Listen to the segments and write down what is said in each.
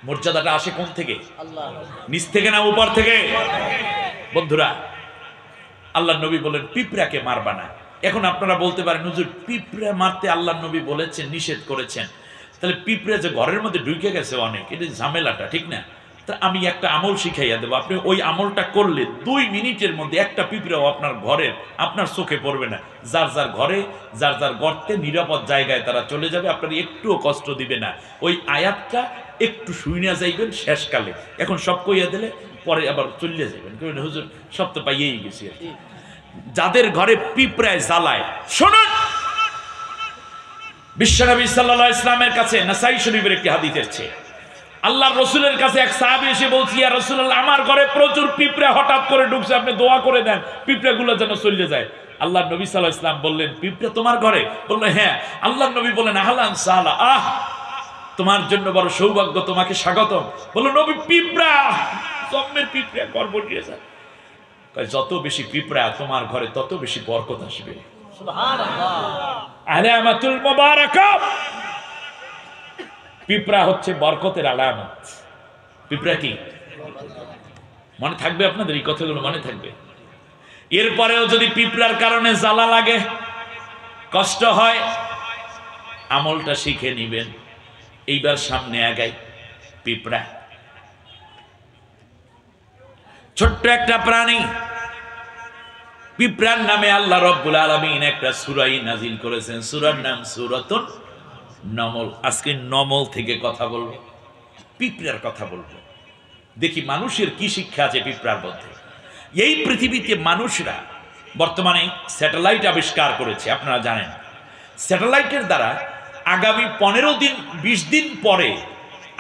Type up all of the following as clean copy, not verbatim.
মর্যাদাটা আসে কোন থেকে? নিচ থেকে না উপর থেকে? বন্ধুরা, আল্লাহ নবী বলেন পিঁপড়াকে মারবা না। এখন আপনারা বলতে পারেন হুজুর পিঁপড়া মারতে আল্লাহ নবী বলেছেন, নিষেধ করেছেন, তাহলে পিঁপড়া যে ঘরের মধ্যে ঢুকে গেছে অনেক, এটা ঝামেলাটা ঠিক না? তা আমি একটা আমল শিখাইয়া দেবো, আপনি ওই আমলটা করলে 2 মিনিটের মধ্যে একটা পিঁপড়াও আপনার ঘরের আপনার চোখে পড়বে না। যার যার ঘরে, যার যার গর্তে নিরাপদ জায়গায় তারা চলে যাবে, আপনার একটুও কষ্ট দিবে না। ওই আয়াতটা একটু শুইনা যাইবেন শেষকালে, এখন সব কইয়া দিলে পরে আবার চলে যাবেন, হুজুর সব তো পাইয়েই গেছি। যাদের ঘরে পিঁপড়ায় জ্বালায়, শুনুন বিশ্বনবী সাল্লাল্লাহু আলাইহি ওয়াসাল্লামের কাছে নাসাই শরীফের একটি হাদিস এসেছে, আল্লাহর রাসূলের কাছে এক সাহাবী এসে বলছে, ইয়া রাসূলুল্লাহ আমার ঘরে প্রচুর পিঁপড়া হঠাৎ করে ঢুকছে, আপনি দোয়া করে দেন পিঁপড়াগুলো যেন চলে যায়। আল্লাহর নবী সাল্লাল্লাহু আলাইহি ওয়াসাল্লাম বললেন, পিঁপড়া তোমার ঘরে? বলল হ্যাঁ। আল্লাহর নবী বলেন, আহলান সাহলা, আহ তোমার জন্য বড় সৌভাগ্য, তোমাকে স্বাগতম। বলল নবী পিঁপড়া, জম্মের পিঁপড়া ঘর ভরিয়ে যায়। যত বেশি পিঁপড়া তোমার ঘরে তত বেশি বরকত আসবে। সুবহানাল্লাহ। আলামাতুল মুবারাকা, পিঁপড়া হচ্ছে বরকতের আলামত। পিঁপড়া কি মনে থাকবে আপনাদের? এই কথাগুলো মনে থাকবে। এরপরেও যদি পিঁপড়ার কারণে জ্বালা লাগে, কষ্ট হয়, আমলটা শিখে নিবেন। এইবার সামনে আগাই। পিঁপড়া ছোট্ট একটা প্রাণী। পিঁপড়ার নামে আল্লাহ রাব্বুল আলামিন একটা সূরা নাজিল করেছেন, সূরার নাম সূরাতুন নমল। আজকে নমল থেকে কথা বলবো, পিঁপড়ার কথা বলবো। দেখি মানুষের কি শিক্ষা আছে পিঁপড়ার মধ্যে। এই পৃথিবীতে মানুষরা বর্তমানে স্যাটেলাইট আবিষ্কার করেছে, আপনারা জানেন। স্যাটেলাইটের দ্বারা আগামী 15 দিন 20 দিন পরে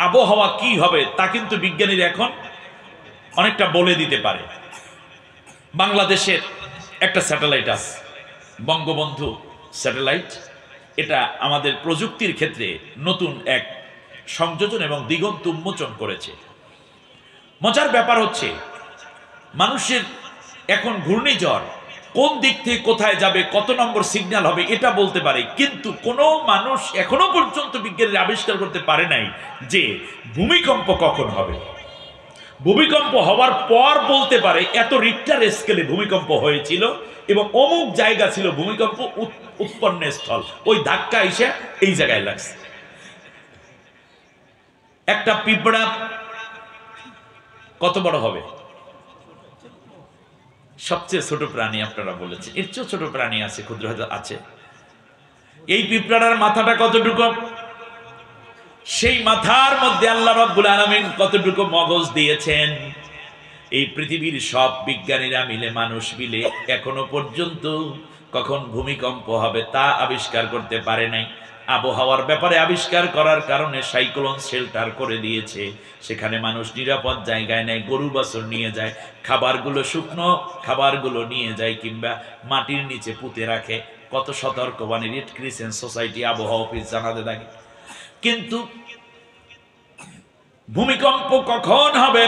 আবহাওয়া কি হবে তা কিন্তু বিজ্ঞানীরা এখন অনেকটা বলে দিতে পারে। বাংলাদেশের একটা স্যাটেলাইট আছে, বঙ্গবন্ধু স্যাটেলাইট। এটা আমাদের প্রযুক্তির ক্ষেত্রে নতুন এক সংযোজন এবং দিগন্ত উন্মোচন করেছে। মজার ব্যাপার হচ্ছে মানুষের এখন ঘূর্ণিঝড় কোন দিক থেকে কোথায় যাবে, কত নম্বর সিগন্যাল হবে এটা বলতে পারে, কিন্তু কোনো মানুষ এখনো পর্যন্ত বিজ্ঞানীরা আবিষ্কার করতে পারে নাই যে ভূমিকম্প কখন হবে। ভূমিকম্প হওয়ার পর বলতে পারে এত রিক্টার স্কেলে ভূমিকম্প হয়েছিল এবং অমুক জায়গা ছিল ভূমিকম্প উৎপন্নের স্থল, ওই ধাক্কা এসে এই জায়গায় লাগছে। একটা পিঁপড়া কত বড় হবে? সবচেয়ে ছোট প্রাণী আপনারা বলেছেন, এর চেয়েও ছোট প্রাণী আছে, ক্ষুদ্র আছে। এই পিঁপড়ার মাথাটা কতটুকু? সেই মাথার মধ্যে আল্লাহ রাব্বুল আলামিন কতটুকু মগজ দিয়েছেন, এই পৃথিবীর সব বিজ্ঞানীরা মিলে, মানুষ মিলে এখনো পর্যন্ত কখন ভূমিকম্প হবে তা আবিষ্কার করতে পারে নাই। আবহাওয়ার ব্যাপারে আবিষ্কার করার কারণে সাইক্লোন শেল্টার করে দিয়েছে, সেখানে মানুষ নিরাপদ জায়গায় নেয়, গরু বাছুর নিয়ে যায়, খাবারগুলো শুকনো খাবারগুলো নিয়ে যায় কিংবা মাটির নিচে পুঁতে রাখে। কত সতর্কবাণী রেড ক্রিসেন্ট সোসাইটি, আবহাওয়া অফিস জানাতে থাকে। কিন্তু ভূমিকম্প কখন হবে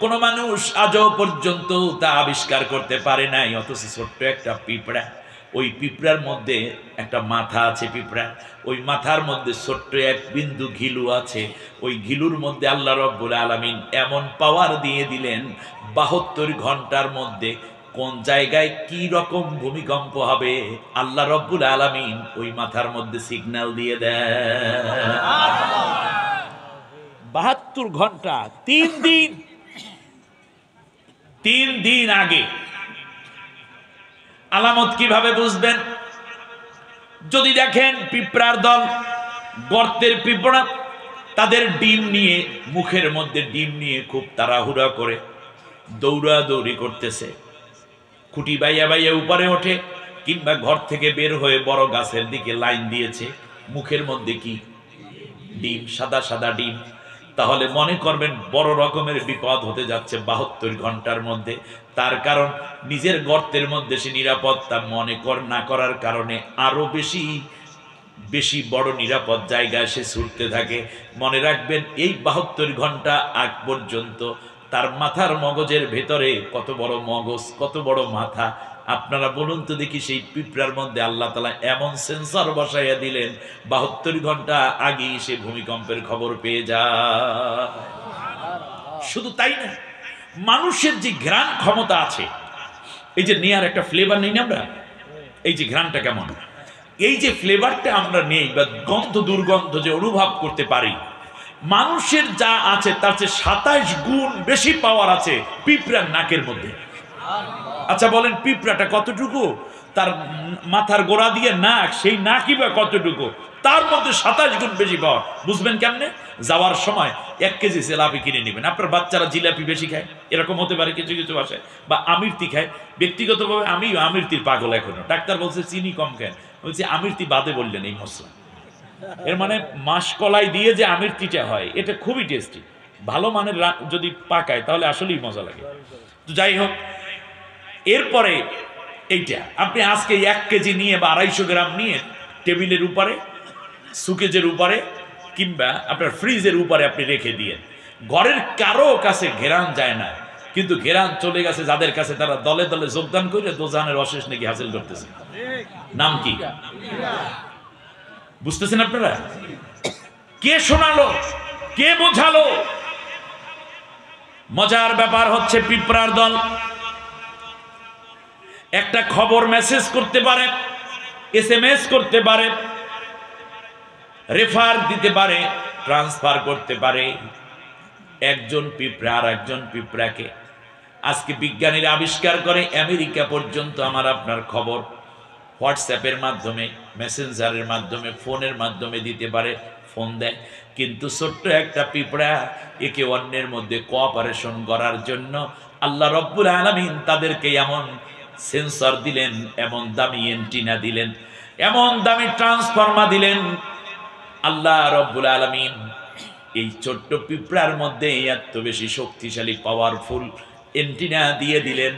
কোন মানুষ আজও পর্যন্ত তা আবিষ্কার করতে পারে নাই। অথচ ছোট্ট একটা পিঁপড়া, ওই পিঁপড়ার মধ্যে একটা মাথা আছে, পিঁপড়া ওই মাথার মধ্যে ছোট্ট এক বিন্দু ঘিলু আছে। ওই ঘিলুর মধ্যে আল্লাহ রাব্বুল আলামিন এমন পাওয়ার দিয়ে দিলেন, 72 ঘন্টার মধ্যে কোন জায়গায় কি রকম ভূমিকম্প হবে আল্লাহ রাব্বুল আলামিন ওই মাথার মধ্যে সিগন্যাল দিয়ে দেন। 72 ঘন্টা, 3 দিন, 3 দিন আগে। আলামত কিভাবে বুঝবেন? যদি দেখেন পিঁপড়ার দল, গর্তের পিঁপড়া, তাদের ডিম নিয়ে, মুখের মধ্যে ডিম নিয়ে খুব তাড়াহুড়া করে দৌড়াদৌড়ি করতেছে, খুঁটি বাইয়া বাইয়া উপরে ওঠে কিংবা ঘর থেকে বের হয়ে বড় গাছের দিকে লাইন দিয়েছে, মুখের মধ্যে কি ডিম, সাদা সাদা ডিম। তাহলে মনে করবেন বড় রকমের বিপদ হতে যাচ্ছে 72 ঘন্টার মধ্যে। তার কারণ নিজের গর্তের মধ্যে সে নিরাপত্তা মনে না করার কারণে আরো বেশি বেশি বড় নিরাপদ জায়গায় সে ছুটতে থাকে। মনে রাখবেন এই 72 ঘন্টা আগ পর্যন্ত তার মাথার মগজের ভেতরে কত বড় মগজ, কত বড় মাথা আপনারা বলুন তো দেখি, সেই পিঁপড়ার মধ্যে আল্লাহ তাআলা এমন সেন্সর বসাইয়া দিলেন 72 ঘন্টা আগেই সে ভূমিকম্পের খবর পেয়ে যায়। শুধু তাই না, মানুষের যে ঘ্রাণ ক্ষমতা আছে, এই যে নেয়ার একটা ফ্লেভার নেই না আমরা, এই যে ঘ্রাণটা কেমন, এই যে ফ্লেভারটা আমরা নেই বা গন্ধ দুর্গন্ধ যে অনুভব করতে পারি, মানুষের যা আছে তার চেয়ে 27 গুণ বেশি পাওয়ার আছে পিঁপড়ার নাকের মধ্যে। আচ্ছা বলেন, পিঁপড়াটা কতটুকু, তার মাথার গোড়া দিয়ে নাক, সেই নাকই বা কতটুকু, তার মধ্যে 27 গুণ বেশি পাওয়ার। বুঝবেন কেমনে? যাওয়ার সময় 1 কেজি জিলাপি কিনে নেবেন। আপনার বাচ্চারা জিলাপি বেশি খায়, এরকম হতে পারে কিছু কিছু বাসায়, বা আমিরতি খায়। ব্যক্তিগতভাবে আমি আমিরতির পাগল এখনো। ডাক্তার বলছে চিনি কম খায়, বলছে আমিরতি বাদে বললেন এই মশলা। এর মানে মাসকলাই দিয়ে যে আমিরতিটা হয় এটা খুবই টেস্টি, ভালো মানের যদি পাকায় তাহলে আসলেই মজা লাগে। তো যাই হোক, এরপরে এইটা আপনি আজকে 1 কেজি নিয়ে বা 250 গ্রাম নিয়ে টেবিলের উপরে, সুকেজের উপরে কিংবা আপনার ফ্রিজের উপরে আপনি রেখে দিয়ে, ঘরের কারো কাছে ঘেরান যায় না, কিন্তু ঘেরান চলে গেছে যাদের কাছে, তারা দলে দলে যোগদান করে দোজানের অশেষ নাকি হাসিল করতেছে। নাম কি বুঝতেছেন আপনারা? কে শোনালো, কে বোঝালো? মজার ব্যাপার হচ্ছে, পিঁপড়ার দল একটা খবর মেসেজ করতে পারে, SMS করতে পারে, রেফার দিতে পারে, ট্রান্সফার করতে পারে একজন পিঁপড়া আর একজন পিঁপড়াকে। আজকে বিজ্ঞানীরা আবিষ্কার করে আমেরিকা পর্যন্ত আমার আপনার খবর হোয়াটসঅ্যাপের মাধ্যমে, মেসেঞ্জারের মাধ্যমে, ফোনের মাধ্যমে দিতে পারে, ফোন দেয়। কিন্তু ছোট্ট একটা পিঁপড়া, একে অন্যের মধ্যে কোঅপারেশন করার জন্য আল্লাহ রব্বুল আলামিন তাদেরকে এমন সেন্সর দিলেন, এমন দামি এন্টিনা দিলেন, এমন দামি ট্রান্সফর্মার দিলেন। আল্লাহ রব্বুল আলামিন এই ছোট্ট পিঁপড়ার মধ্যে এত বেশি শক্তিশালী পাওয়ারফুল এন্টিনা দিয়ে দিলেন,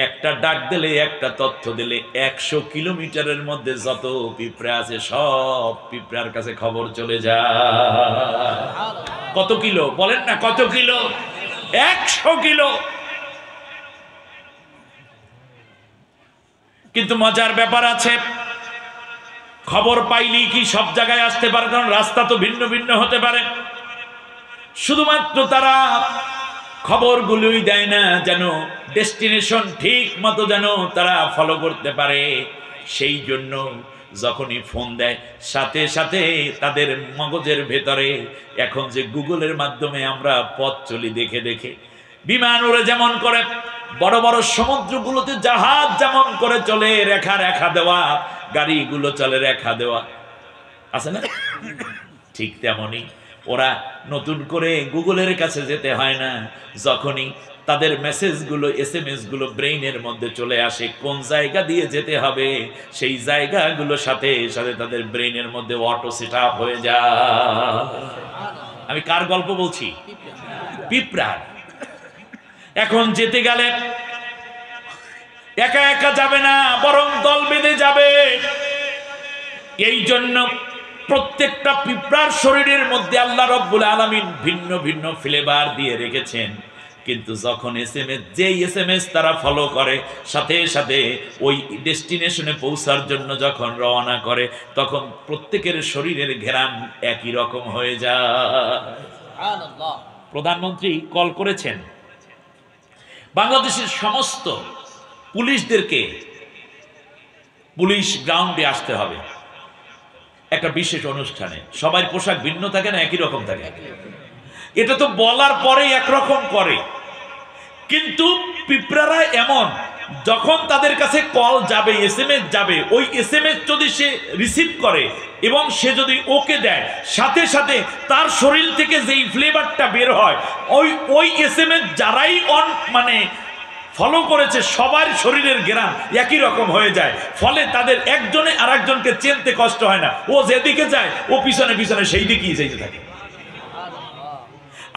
একটা ডাক দিলে, একটা তথ্য দিলে 100 কিলোমিটারের মধ্যে যত পিঁপড়া আছে সব পিঁপড়ার কাছে খবর চলে যায়। কত কিলো বলেন না, কত কিলো? 100 কিলো। কিন্তু মজার ব্যাপার আছে, খবর পাইলেই কি সব জায়গায় আসতে পারে? কারণ রাস্তা তো ভিন্ন ভিন্ন হতে পারে। শুধুমাত্র তারা খবরগুলোই দেয় না, যেন ডেস্টিনেশন ঠিক মতো যেন তারা ফলো করতে পারে। সেই জন্য যখনই ফোন দেয়, সাথে সাথে তাদের মগজের ভেতরে এখন যে গুগলের মাধ্যমে আমরা পথ চলি দেখে দেখে, বিমান উড়ে যেমন করে, বড় বড় সমুদ্রগুলোতে জাহাজ যেমন করে চলে, রেখা রেখা দেওয়া, গাড়িগুলো চলে রেখা দেওয়া, আছে না? ঠিক তেমনই ওরা নতুন করে গুগলের কাছে যেতে হয় না। যখনই তাদের মেসেজগুলো, SMS গুলো ব্রেইনের মধ্যে চলে আসে, কোন জায়গা দিয়ে যেতে হবে সেই জায়গাগুলো সাথে সাথে তাদের ব্রেইনের মধ্যে অটো সেট আপ হয়ে যায়। আমি কার গল্প বলছি? পিঁপড়ার। এখন যেতে গেলে একা একা যাবে না, বরং দল বেঁধে যাবে। এই জন্য প্রত্যেকটা পিঁপড়ার শরীরের মধ্যে আল্লাহ রব্বুল আলামিন ভিন্ন ভিন্ন ফ্লেভার দিয়ে রেখেছেন। কিন্তু যখন যেই SMS তারা ফলো করে, সাথে সাথে ওই ডেস্টিনেশনে পৌঁছার জন্য যখন রওনা করে, তখন প্রত্যেকের শরীরের ঘেরান একই রকম হয়ে যায়। প্রধানমন্ত্রী কল করেছেন বাংলাদেশের সমস্ত পুলিশদেরকে, পুলিশ গ্রাউন্ডে আসতে হবে একটা বিশেষ অনুষ্ঠানে। সবার পোশাক ভিন্ন থাকে না, একই রকম থাকে। এটা তো বলার পরে একরকম করে, কিন্তু পিঁপড়ারা এমন, যখন তাদের কাছে কল যাবে, SMS যাবে, ওই SMS যদি সে রিসিভ করে এবং সে যদি ওকে দেয়, সাথে সাথে তার শরীর থেকে যেই ফ্লেভারটা বের হয়, ওই SMS যারাই মানে ফলো করেছে সবার শরীরের ঘ্রাণ একই রকম হয়ে যায়। ফলে তাদের একজনে আর একজনকে চিনতে কষ্ট হয় না। ও যেদিকে যায় ও পিছনে পিছনে সেই দিকেই যেতে থাকে।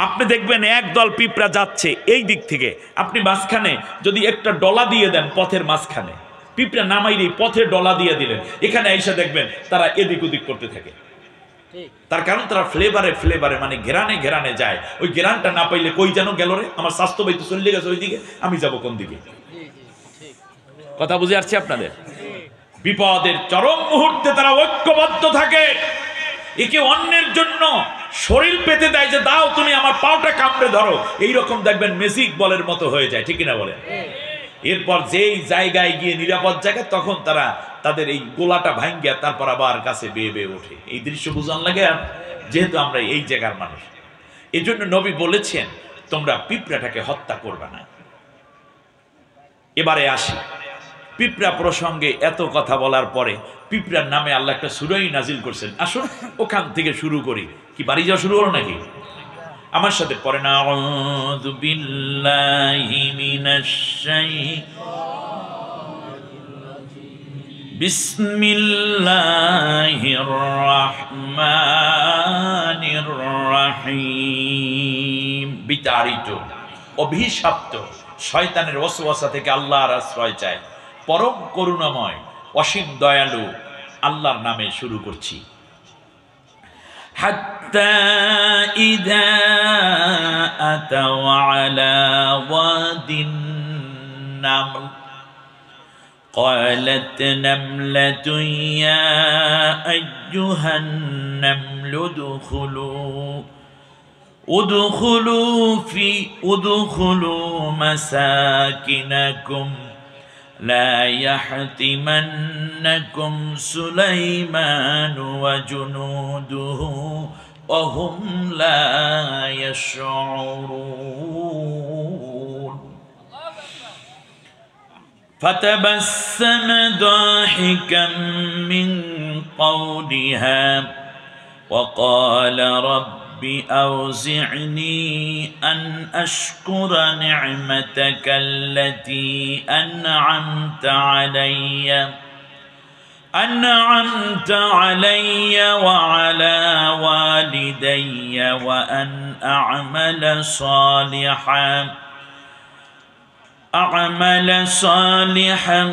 আপনি দেখবেন একদল পিঁপড়া যাচ্ছে এই দিক থেকে, আপনি মাঝখানে যদি একটা ডলা দিয়ে দেন পথের মাঝখানে, পিঁপড়া নামাইলেই পথে ডলা দিয়ে দিলেন, এখানে এসে দেখবেন তারা এদিক ওদিক করতে থাকে। তার কারণ তারা ফ্লেভারে ফ্লেভারে মানে ঘেরানে ঘেরানে যায়। ওই ঘেরানটা না পাইলে কই যেন গেল রে, আমার স্বাস্থ্য বাই তো চলে গেছে ওই দিকে, আমি যাব কোন দিকে? কথা বুঝে আসছে আপনাদের? বিপদের চরম মুহূর্তে তারা ঐক্যবদ্ধ থাকে, একে অন্যের জন্য শরীর পেতে দেয় যে দাও তুমি আমার পাওটা কামড়ে ধরো, এইরকম দেখবেন ম্যাজিক বলের মতো হয়ে যায়, ঠিক কিনা বলেন? এরপর যেই জায়গায় গিয়ে নিরাপদ জায়গা, তখন তারা তাদের এই গোলাটা ভাঙ্গিয়া তারপর আবার কাছে বেয়ে বেয়ে ওঠে। এই দৃশ্য বুঝান লাগে। আর যেহেতু আমরা এই জায়গার মানুষ, এই জন্য নবী বলেছেন তোমরা পিঁপড়াটাকে হত্যা করবে না। এবারে আসি পিঁপড়া প্রসঙ্গে। এত কথা বলার পরে পিঁপড়ার নামে আল্লাহ একটা সূরাই নাজিল করছেন। আসুন ওখান থেকে শুরু করি। কি বাড়ি যাওয়া শুরু হলো নাকি? আমার সাথে পড়ে না, আউযু বিল্লাহি মিনাশ বিসমিল্লাহির রাহমানির রাহিম। বিতাড়িত, অভিশপ্ত শয়তানের ওয়াসওয়াসা থেকে আল্লাহর আশ্রয় চায়। পরম করুণাময় অসীম দয়ালু আল্লাহর নামে শুরু করছি। হাত্তা ইযা আতাও আলা ওয়াদিন নামল قالت نملة يا أيها النمل ادخلوا مساكنكم لا يحطمنكم سليمان وجنوده وهم لا يشعرون فتبسم ضاحكا من قولها وقال رب أوزعني أن أشكر نعمتك التي أنعمت علي وعلى والدي وأن أعمل صالحا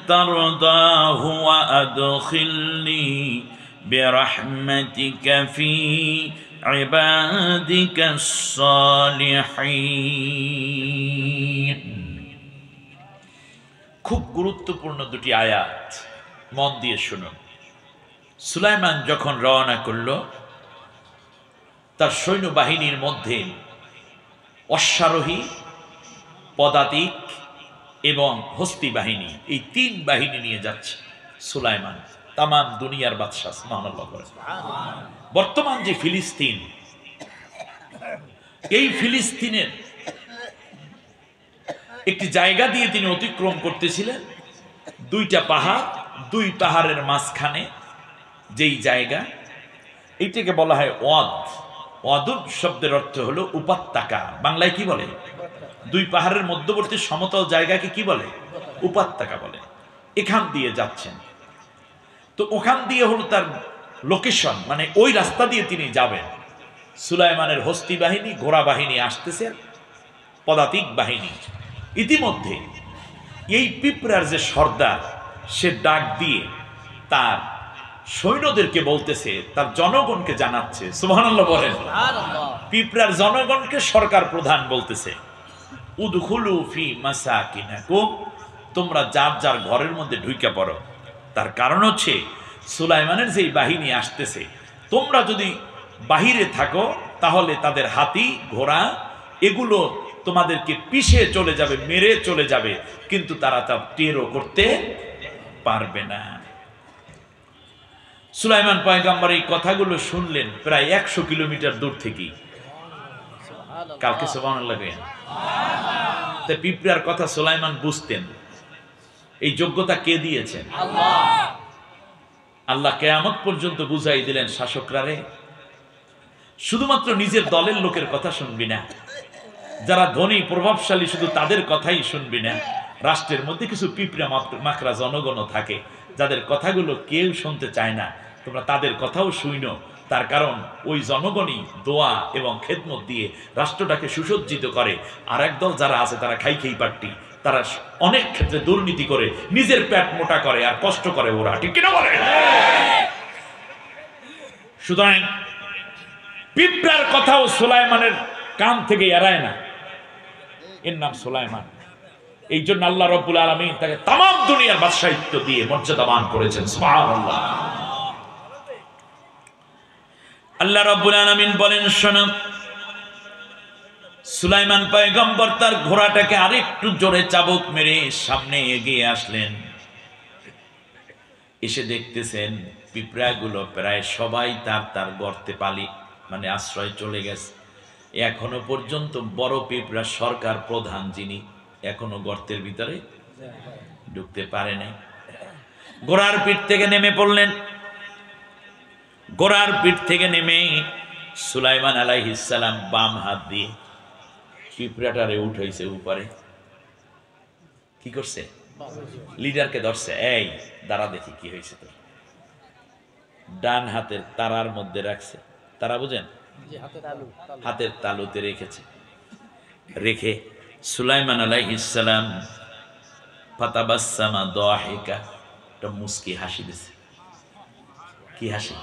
ترضاه وأدخلني برحمتك في عبادك الصالحين। খুব গুরুত্বপূর্ণ দুটি আয়াত, মন দিয়ে শুনুন। সুলাইমান যখন রওনা করল, তার সৈন্যবাহিনীর মধ্যে অশ্বারোহী, পদাতিক এবং হস্তি বাহিনী, এই তিন বাহিনী নিয়ে যাচ্ছে সুলাইমান, তামাম দুনিয়ার বাদশাহ। সুবহানাল্লাহ। বর্তমান যে ফিলিস্তিন, এই ফিলিস্তিনের একটি জায়গা দিয়ে তিনি অতিক্রম করতেছিলেন। দুইটা পাহাড়, দুই পাহাড়ের মাঝখানে যেই জায়গা, এইটাকে বলা হয় ওয়াদ। ওয়াদুদ শব্দের অর্থ হলো উপত্যকা। বাংলায় কি বলে? দুই পাহাড়ের মধ্যবর্তী সমতল জায়গাকে কি বলে? উপত্যকা বলে। এখান দিয়ে যাচ্ছেন, তো ওখান দিয়ে হলো তার লোকেশন, মানে ওই রাস্তা দিয়ে তিনি যাবেন। সুলাইমানের হস্তি বাহিনী, ঘোড়া বাহিনী আসতেছে, পদাতিক বাহিনী। ইতিমধ্যে এই পিঁপড়ার যে সর্দার, সে ডাক দিয়ে তার সৈন্যদেরকে বলতেছে, তার জনগণকে জানাচ্ছে। সুবহানাল্লাহ বলেন। পিঁপড়ার জনগণকে সরকার প্রধান বলতেছে, উদখুলু ফি মাসাকিনাকুম, তোমরা যার যার ঘরের মধ্যে ঢুকে পড়ো। তার কারণ হচ্ছে সুলাইমানের যেই বাহিনী আসতেছে, তোমরা যদি বাহিরে থাকো তাহলে তাদের হাতি, ঘোড়া এগুলো তোমাদেরকে পিষে চলে যাবে, মেরে চলে যাবে, কিন্তু তারা তা টেরও করতে পারবে না। সুলাইমান পয়গম্বর এই কথাগুলো শুনলেন প্রায় 100 কিলোমিটার দূর থেকেই। কালকে সুবহানাল্লাহ। তা পিঁপড়ার কথা সুলাইমান বুঝতেন। এই যোগ্যতা কে দিয়েছেন? আল্লাহ কিয়ামত পর্যন্ত বুঝাই দিলেন, শাসকরা রে, শুধুমাত্র নিজের দলের লোকের কথা শুনবি না, যারা ধনী প্রভাবশালী শুধু তাদের কথাই শুনবি না। রাষ্ট্রের মধ্যে কিছু পিঁপড়া মাকড়া জনগণও থাকে, যাদের কথাগুলো কেউ শুনতে চায় না, তোমরা তাদের কথাও শুইনো। তার কারণ ওই জনগণই দোয়া এবং খেদমত দিয়ে রাষ্ট্রটাকে সুসজ্জিত করে। আর একদল যারা আছে তারা খাই পাট্টি, তারা অনেক ক্ষেত্রে দুর্নীতি করে নিজের পেট মোটা করে আর কষ্ট করে ওরা, ঠিক কিনা বলে? সুতরাং পিঁপড়ার কথাও সুলাইমানের কান থেকে এড়ায় না। এর নাম সুলাইমান। এই জন্য আল্লাহ রাব্বুল আলামিন তাকে তামাম দুনিয়ার বাদশাহিত্ব দিয়ে মর্যাদাবান করেছেন। সুবহানাল্লাহ। আল্লাহ রাব্বুল আলামিন বলেন, শোনো, সুলাইমান পয়গম্বর তার ঘোড়াটাকে আরেকটু জোরে চাবুক মেরে সামনে এগিয়ে আসলেন। এসে দেখতেছেন পিঁপড়াগুলো প্রায় সবাই তার গর্তে মানে আশ্রয় চলে গেছে। এখনো পর্যন্ত বড় পিঁপড়া সরকার প্রধান যিনি, এখনো গর্তের ভিতরে ঢুকতে পারে নাই। ঘোড়ার পিঠ থেকে নেমে পড়লেন। ঘোড়ার পিঠ থেকে নেমে সুলাইমান আলাইহিস সালাম বাম হাত দিয়ে পিঁপড়াটারে উঠাইছে উপরে। কি করছে? লিডারকে ধরছে, এই দাঁড়া দেখি কি হয়েছে তোর। ডান হাতের তারার মধ্যে রাখছে। তারা বুঝেন? হাতের তালুতে রেখেছে। রেখে সুলাইমান আলাইহিস সালাম ফাতাবাসসামা দাহিকা, একটা মুস্কি হাসি দিছে। কি হাসি?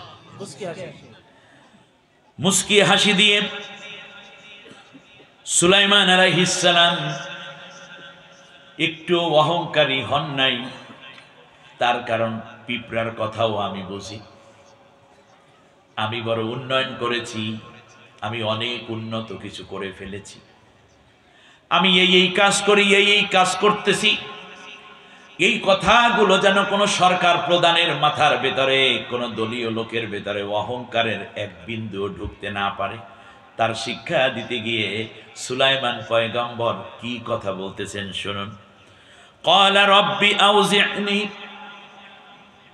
মুস্কি হাসি দিয়ে সুলাইমান আলাইহিস সালাম একটু অহংকারী হন নাই। তার কারণ পিঁপড়ার কথাও আমি বুঝি, আমি বড় উন্নয়ন করেছি, আমি অনেক উন্নত কিছু করে ফেলেছি, আমি এই কাজ করি, এই কাজ করতেছি। এই কথাগুলো যেন কোনো সরকার প্রধানের মাথার ভেতরে, কোনো দলীয় লোকের ভেতরে অহংকারের এক বিন্দু ঢুকতে না পারে, তার শিক্ষা দিতে গিয়ে সুলাইমান পয়গম্বর কি কথা বলতেছেন শুনুন। ক্বালা রাব্বি আউজি'নি,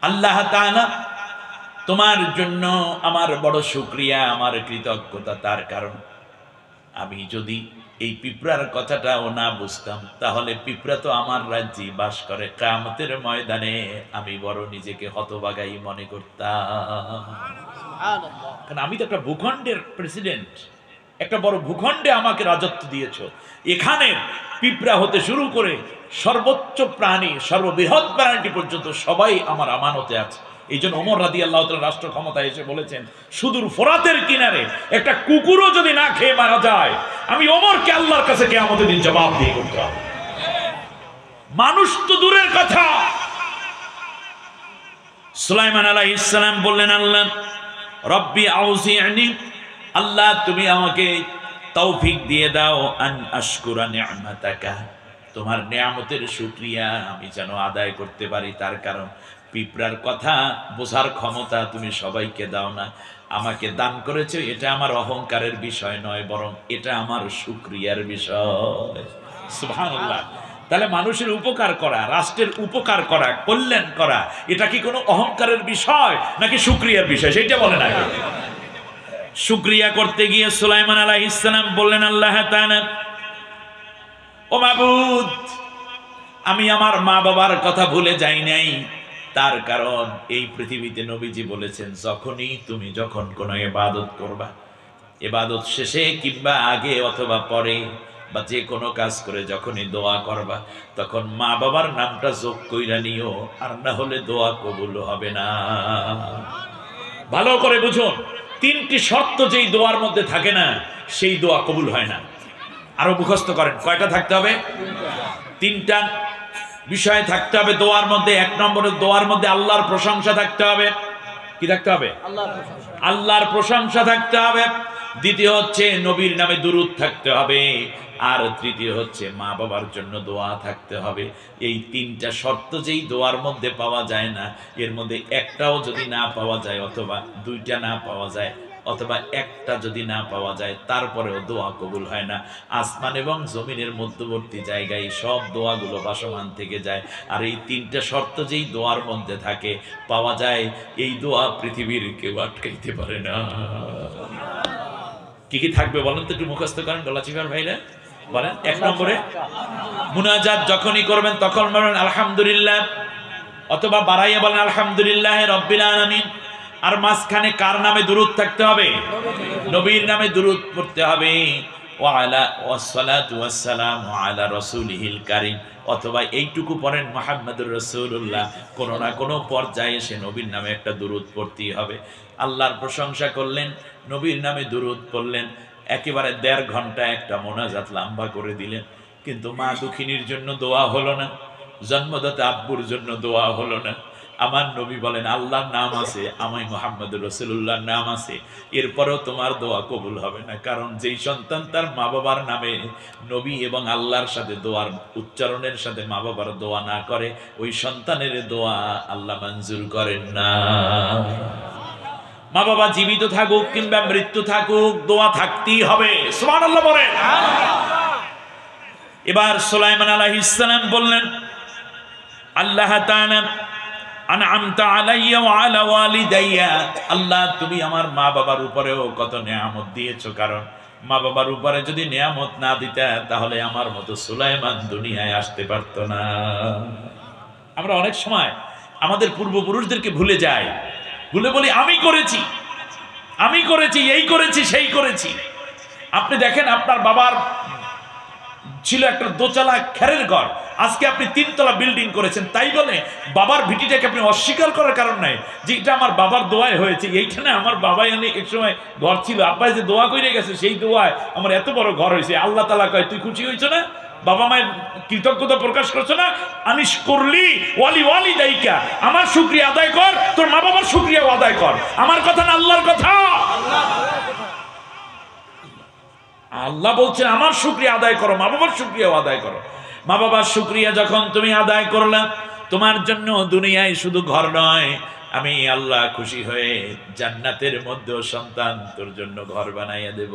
আল্লাহ তাআলা তোমার জন্য আমার বড় শুকরিয়া, আমার কৃতজ্ঞতা। তার কারণ আমি যদি এই পিঁপড়ার কথাটাও না বুঝতাম, তাহলে পিঁপড়া তো আমার রাজ্যে বাস করে। কিয়ামতের ময়দানে আমি বড় নিজেকে হতভাগাই মনে করতাম। কারণ আমি তো একটা ভূখণ্ডের প্রেসিডেন্ট, একটা বড় ভূখণ্ডে আমাকে রাজত্ব দিয়েছ। এখানে পিঁপড়া হতে শুরু করে সর্বোচ্চ প্রাণী, সর্ববৃহৎ প্রাণীটি পর্যন্ত সবাই আমার আমানতে আছে। এই জন্য ওমর রাদিয়াল্লাহু তাআলা রাষ্ট্র ক্ষমতায় এসে বলেছেন, সুদূর ফোরাতের কিনারে একটা কুকুরও যদি না খেয়ে মারা যায়, আমি ওমরকে আল্লাহর কাছে কিয়ামতের দিন জবাব দিয়ে করতে হবে। মানুষ তো দূরের কথা। সুলাইমান আলাইহিস সালাম বললেন, আল্লাহ রব্বি আউজি'নি, আল্লাহ তুমি আমাকে তৌফিক দিয়ে দাও, আন আশকুরা নি'মাতাকা, তোমার নিয়ামতের শুকরিয়া আমি যেন আদায় করতে পারি। তার কারণ পিঁপড়ার কথা বোঝার ক্ষমতা তুমি সবাইকে দাও না, আমাকে দান করেছো। এটা আমার অহংকারের বিষয় নয়, বরং এটা আমার শুকরিয়ার বিষয়। সুবহানাল্লাহ। তাহলে মানুষের উপকার করা, রাষ্ট্রের উপকার করা, কল্যাণ করা, এটা কি কোনো অহংকারের বিষয় নাকি শুকরিয়ার বিষয়? সেটা বলেন আগে। শুকরিয়া করতে গিয়ে সুলাইমান আলাইহিস সালাম বললেন, আল্লাহ তাআলা, ও মাবুদ, আমি আমার মা বাবার কথা ভুলে যাই নাই। তার কারণ এই পৃথিবীতে নবীজি বলেছেন, তুমি যখন কোনো ইবাদত করবা, ইবাদত শেষে কিংবা আগে অথবা পরে বা যে কোনো কাজ করে যখনই দোয়া করবা, তখন মা বাবার নামটা যোগ কইরা নিও, আর না হলে দোয়া কবুল হবে না। ভালো করে বুঝুন, তিনটি শর্ত যেই দোয়ার মধ্যে থাকে না, সেই দোয়া কবুল হয় না। আরো মুখস্থ করেন, কয়টা থাকতে হবে? তিনটা বিষয় থাকতে হবে দোয়ার মধ্যে। এক নম্বরে দোয়ার মধ্যে আল্লাহর প্রশংসা থাকতে হবে। কি থাকতে হবে? আল্লাহর প্রশংসা থাকতে হবে। দ্বিতীয় হচ্ছে নবীর নামে দুরূদ থাকতে হবে। আর তৃতীয় হচ্ছে মা বাবার জন্য দোয়া থাকতে হবে। এই তিনটা শর্ত যেই দোয়ার মধ্যে পাওয়া যায় না, এর মধ্যে একটাও যদি না পাওয়া যায়, অথবা দুইটা না পাওয়া যায়, অথবা একটা যদি না পাওয়া যায়, তারপরেও দোয়া কবুল হয় না। আসমান এবং জমিনের মধ্যবর্তী জায়গায় সব দোয়াগুলো ভাসমান থেকে যায়। আর এই তিনটা শর্ত যেই দোয়ার মধ্যে থাকে, পাওয়া যায়, এই দোয়া পৃথিবীর কেউ আটকাইতে পারে না। কি কি থাকবে বলেন তো, একটু মুখস্থ করেন গলাচিপার ভাইরা, বলেন। এক নম্বরে মুনাজাত যখনই করবেন তখন বলেন আলহামদুলিল্লাহ, অথবা বাড়াইয়া বলেন আলহামদুলিল্লাহ রাব্বিল আলামিন। আর মাঝখানে কার নামে দুরূদ থাকতে হবে? নবীর নামে দুরূদ পড়তে হবে। ওয়া আলা ওয়াসসালাতু ওয়াসসালামু আলা রাসূলিহিল কারীম, অথবা এইটুকু পড়েন মুহাম্মদুর রাসূলুল্লাহ। কোন না কোন পর্যায়ে এসে নবীর নামে একটা দুরূদ পড়তেই হবে। আল্লাহর প্রশংসা করলেন, নবীর নামে দুরূদ পড়লেন, একেবারে 1.5 ঘন্টা একটা মোনাজাত লম্বা করে দিলেন। কিন্তু মা দুঃখিনীর জন্য দোয়া হলো না, জন্মদাতা আব্বুর জন্য দোয়া হলো না। আমার নবী বলেন আল্লাহর নাম আছে, আমি মুহাম্মদুর রাসূলুল্লাহর নাম আছে, এরপরও তোমার দোয়া কবুল হবে না। কারণ যেই সন্তান তার মা বাবার নামে নবী এবং আল্লাহর সাথে দোয়ার উচ্চারণের সাথে মা বাবার দোয়া না করে, ওই সন্তানের দোয়া আল্লাহ মঞ্জুর করেন না। মা বাবা জীবিত থাকুক কিংবা মৃত্যু থাকুক, দোয়া থাকতেই হবে। সুবহানাল্লাহ বলেন। এবার সুলাইমান আলাইহিস সালাম বললেন, আল্লাহ তাআলা আনআমতা আলাইয়া ওয়া আলা ওয়ালিদাইয়া, আল্লাহ তুমি আমার মা বাবার উপরেও কত নিয়ামত দিয়েছো, কারণ মা বাবার উপরে যদি নিয়ামত না দিতা তাহলে আমার মতো সুলাইমান দুনিয়ায় আসতে পারতো না। আমরা অনেক সময় আমাদের পূর্বপুরুষদেরকে ভুলে যাই, ভুলে বলি আমি করেছি, আমি করেছি, এই করেছি, সেই করেছি। আপনি দেখেন আপনার বাবার ছিল একটা দোতলা খেরের ঘর, আজকে আপনি 3 তলা বিল্ডিং করেছেন, তাই বলে বাবার ভিটিটাকে আপনি অস্বীকার করার কারণ নাই যে এটা আমার বাবার দোয়ায় হয়েছে। এইখানে আমার বাবাই এক সময় ঘর ছিল, আব্বাই যে দোয়া করে গেছে সেই দোয়ায় আমার এত বড় ঘর হয়েছে। আল্লাহ তাআলা কয় তুই খুশি হয়েছ না, বাবা মায়ের কৃতজ্ঞতা প্রকাশ করছো না, আনিস করলি ওয়ালি ওয়ালি দাইকা, আমার শুকরিয়া আদায় কর, তোর মা বাবার শুকরিয়াও আদায় কর। আমার কথা না আল্লাহর কথা। আল্লাহ বলছেন আমার শুকরিয়া আদায় করো, মা বাবার শুকরিয়াও আদায় করো। মা বাবার শুকরিয়া যখন তুমি আদায় করলে, তোমার জন্য দুনিয়ায় শুধু ঘর নয়, আমি আল্লাহ খুশি হয়ে জান্নাতের মধ্যেও সন্তান তোর জন্য ঘর বানাইয়া দেব।